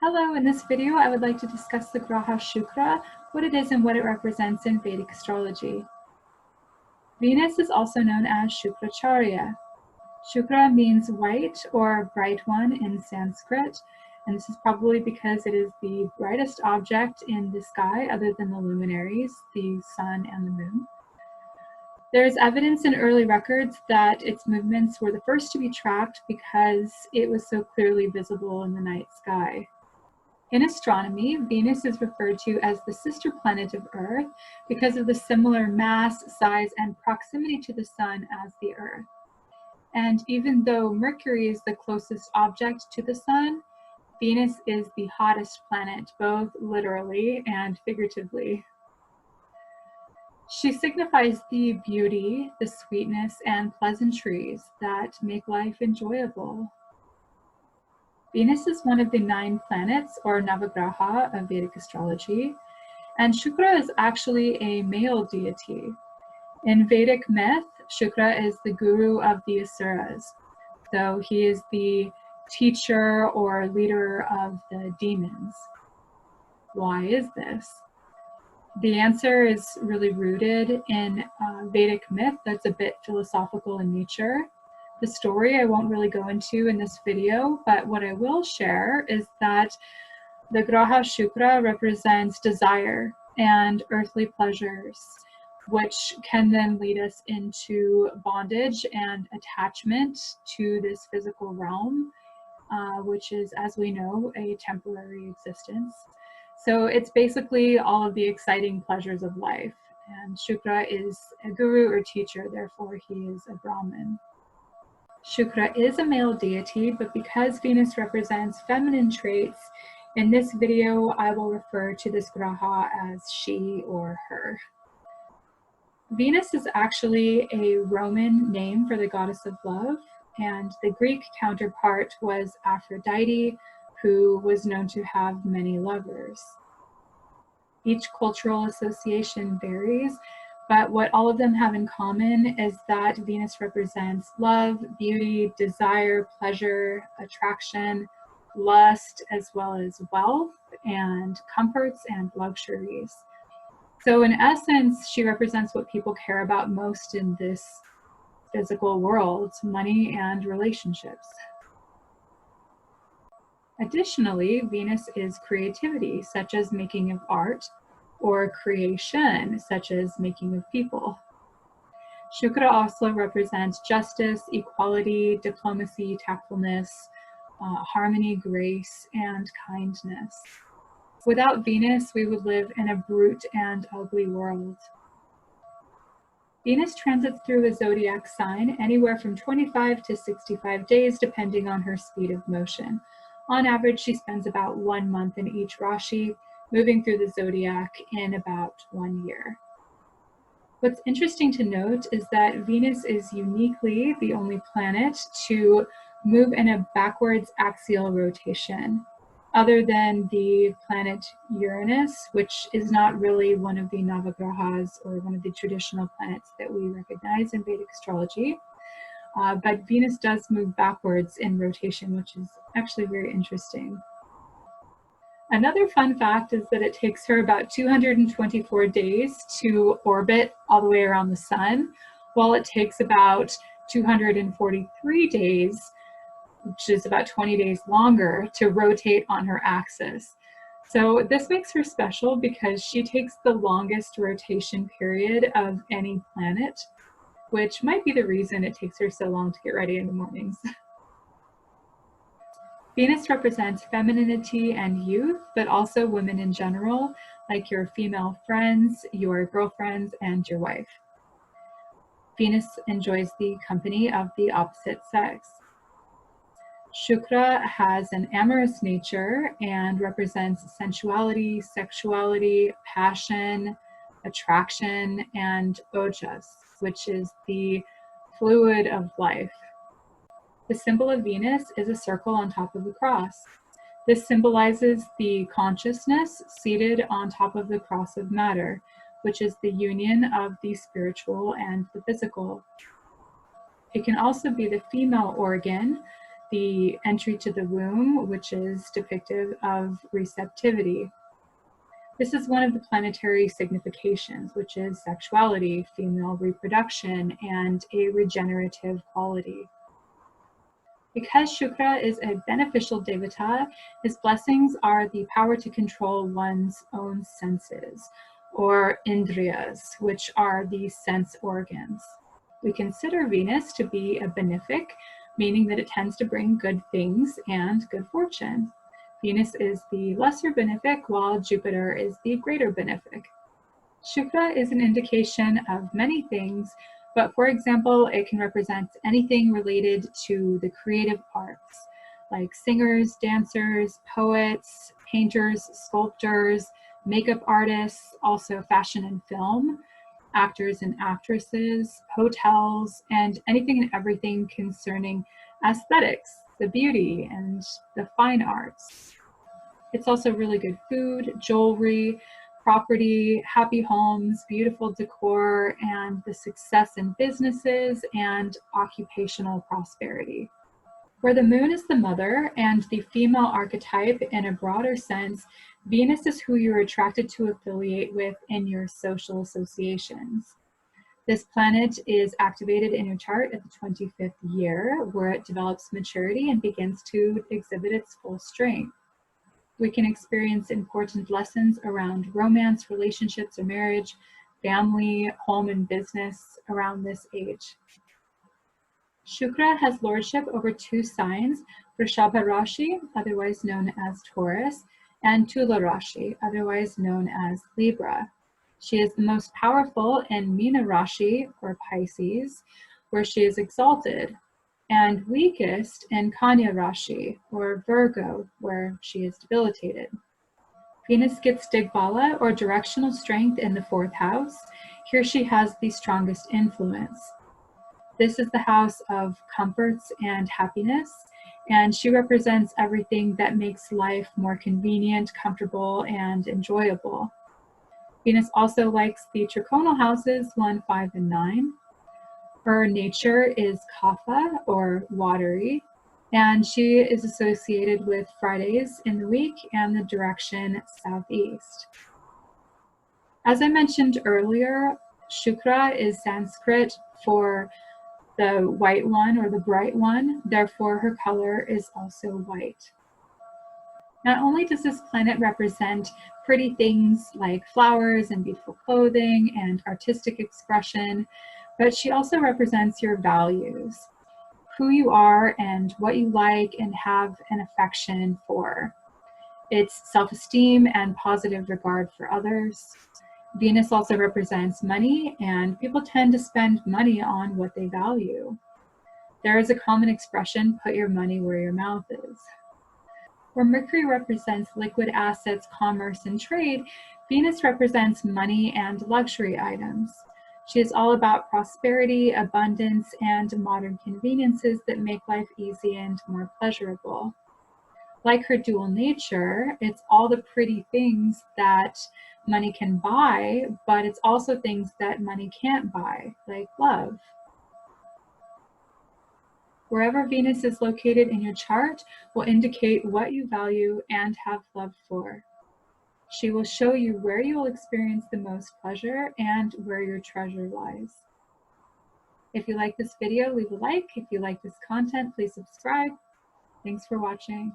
Hello, in this video I would like to discuss the graha Shukra, what it is and what it represents in Vedic astrology. Venus is also known as Shukracharya. Shukra means white or bright one in Sanskrit, and this is probably because it is the brightest object in the sky other than the luminaries, the sun and the moon. There is evidence in early records that its movements were the first to be tracked because it was so clearly visible in the night sky. In astronomy, Venus is referred to as the sister planet of Earth because of the similar mass, size, and proximity to the Sun as the Earth. And even though Mercury is the closest object to the Sun, Venus is the hottest planet, both literally and figuratively. She signifies the beauty, the sweetness, and pleasantries that make life enjoyable. Venus is one of the 9 planets, or Navagraha, of Vedic astrology, and Shukra is actually a male deity. In Vedic myth, Shukra is the guru of the Asuras, so he is the teacher or leader of the demons. Why is this? The answer is really rooted in Vedic myth that's a bit philosophical in nature. The story I won't really go into in this video, but what I will share is that the graha Shukra represents desire and earthly pleasures, which can then lead us into bondage and attachment to this physical realm, which is, as we know, a temporary existence. So it's basically all of the exciting pleasures of life. And Shukra is a guru or teacher, therefore he is a Brahmin. Shukra is a male deity, but because Venus represents feminine traits, in this video I will refer to this graha as she or her. Venus is actually a Roman name for the goddess of love, and the Greek counterpart was Aphrodite, who was known to have many lovers. Each cultural association varies, but what all of them have in common is that Venus represents love, beauty, desire, pleasure, attraction, lust, as well as wealth and comforts and luxuries. So in essence, she represents what people care about most in this physical world: money and relationships. Additionally, Venus is creativity, such as making of art, or creation, such as making of people. Shukra also represents justice, equality, diplomacy, tactfulness, harmony, grace, and kindness. Without Venus, we would live in a brute and ugly world. Venus transits through a zodiac sign anywhere from 25 to 65 days, depending on her speed of motion. On average, she spends about 1 month in each Rashi, moving through the zodiac in about 1 year. What's interesting to note is that Venus is uniquely the only planet to move in a backwards axial rotation, other than the planet Uranus, which is not really one of the Navagrahas or one of the traditional planets that we recognize in Vedic astrology. But Venus does move backwards in rotation, which is actually very interesting. Another fun fact is that it takes her about 224 days to orbit all the way around the sun, while it takes about 243 days, which is about 20 days longer, to rotate on her axis. So this makes her special because she takes the longest rotation period of any planet, which might be the reason it takes her so long to get ready in the mornings. Venus represents femininity and youth, but also women in general, like your female friends, your girlfriends, and your wife. Venus enjoys the company of the opposite sex. Shukra has an amorous nature and represents sensuality, sexuality, passion, attraction, and ojas, which is the fluid of life. The symbol of Venus is a circle on top of the cross. This symbolizes the consciousness seated on top of the cross of matter, which is the union of the spiritual and the physical. It can also be the female organ, the entry to the womb, which is depictive of receptivity. This is one of the planetary significations, which is sexuality, female reproduction, and a regenerative quality. Because Shukra is a beneficial devata, his blessings are the power to control one's own senses, or indriyas, which are the sense organs. We consider Venus to be a benefic, meaning that it tends to bring good things and good fortune. Venus is the lesser benefic, while Jupiter is the greater benefic. Shukra is an indication of many things, but for example, it can represent anything related to the creative arts, like singers, dancers, poets, painters, sculptors, makeup artists, also fashion and film, actors and actresses, hotels, and anything and everything concerning aesthetics, the beauty, and the fine arts. It's also really good food, jewelry, property, happy homes, beautiful decor, and the success in businesses and occupational prosperity. Where the moon is the mother and the female archetype in a broader sense, Venus is who you're attracted to affiliate with in your social associations. This planet is activated in your chart at the 25th year, where it develops maturity and begins to exhibit its full strength. We can experience important lessons around romance, relationships, or marriage, family, home, and business around this age. Shukra has lordship over two signs, Vrishabha Rashi, otherwise known as Taurus, and Tula Rashi, otherwise known as Libra. She is the most powerful in Meena Rashi, or Pisces, where she is exalted, and weakest in Kanya Rashi, or Virgo, where she is debilitated. Venus gets Digbala, or directional strength, in the 4th house. Here she has the strongest influence. This is the house of comforts and happiness, and she represents everything that makes life more convenient, comfortable, and enjoyable. Venus also likes the trikonal houses 1, 5, and 9. Her nature is kapha, or watery, and she is associated with Fridays in the week and the direction southeast. As I mentioned earlier, Shukra is Sanskrit for the white one, or the bright one, therefore her color is also white. Not only does this planet represent pretty things like flowers and beautiful clothing and artistic expression, but she also represents your values, who you are and what you like and have an affection for. It's self-esteem and positive regard for others. Venus also represents money, and people tend to spend money on what they value. There is a common expression, put your money where your mouth is. Where Mercury represents liquid assets, commerce, and trade, Venus represents money and luxury items. She is all about prosperity, abundance, and modern conveniences that make life easy and more pleasurable. Like her dual nature, it's all the pretty things that money can buy, but it's also things that money can't buy, like love. Wherever Venus is located in your chart will indicate what you value and have love for. She will show you where you will experience the most pleasure and where your treasure lies. If you like this video, leave a like. If you like this content, please subscribe. Thanks for watching.